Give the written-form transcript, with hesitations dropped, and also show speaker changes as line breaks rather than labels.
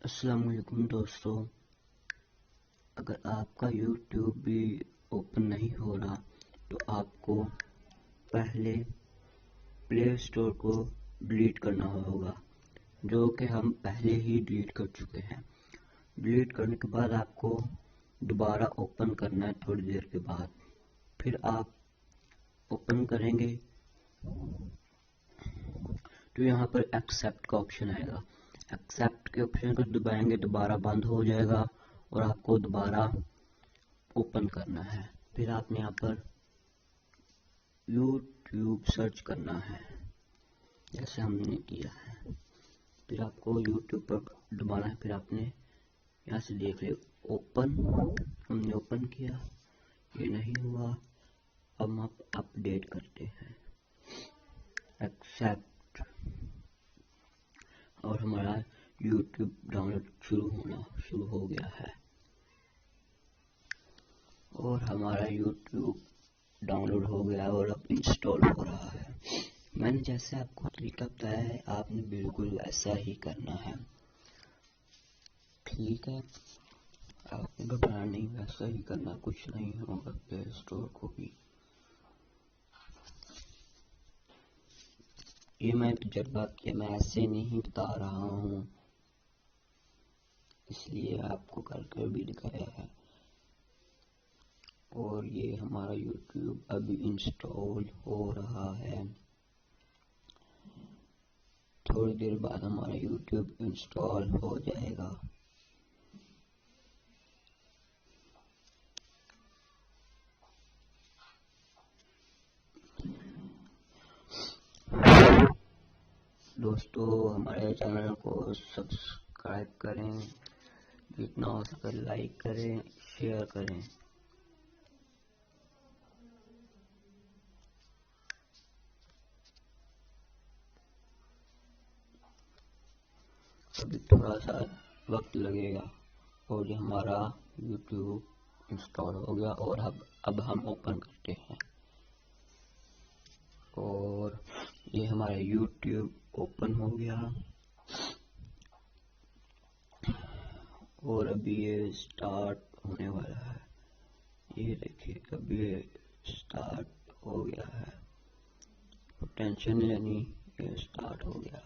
अस्सलाम वालेकुम दोस्तों, अगर आपका YouTube भी ओपन नहीं हो रहा तो आपको पहले प्ले स्टोर को डिलीट करना होगा, जो कि हम पहले ही डिलीट कर चुके हैं। डिलीट करने के बाद आपको दोबारा ओपन करना है थोड़ी देर के बाद। फिर आप ओपन करेंगे तो यहाँ पर एक्सेप्ट का ऑप्शन आएगा। एक्सेप्ट के ऑप्शन को दबाएंगे, दोबारा बंद हो जाएगा और आपको दोबारा ओपन करना है। फिर आपने यहाँ पर YouTube सर्च करना है, जैसे हमने किया है। फिर आपको YouTube पर दबाना है। फिर आपने यहाँ से देख ले ओपन, हमने ओपन किया, ये नहीं हुआ। अब आप अपडेट करते हैं, एक्सेप्ट, और हमारा YouTube डाउनलोड शुरू हो गया है और हमारा YouTube डाउनलोड हो गया और अब इंस्टॉल हो रहा है। मैंने जैसे आपको तरीका बताया है, आपने बिल्कुल वैसा ही करना है, ठीक है। आपने घबराना नहीं, वैसा ही करना, कुछ नहीं होगा प्ले स्टोर को भी। ये मैं तजर्बा किया, मैं ऐसे नहीं बता रहा हूँ, इसलिए आपको करके भी दिखाया है। और ये हमारा YouTube अभी इंस्टॉल हो रहा है। थोड़ी देर बाद हमारा YouTube इंस्टॉल हो जाएगा। दोस्तों, हमारे चैनल को सब्सक्राइब करें, जितना हो सके लाइक करें, शेयर करें। अभी थोड़ा सा वक्त लगेगा और ये हमारा YouTube इंस्टॉल हो गया और अब हम ओपन करते हैं और ये हमारा YouTube ओपन हो गया और अभी ये स्टार्ट होने वाला है। ये देखिए, अभी ये स्टार्ट हो गया है, टेंशन लेनी, ये स्टार्ट हो गया।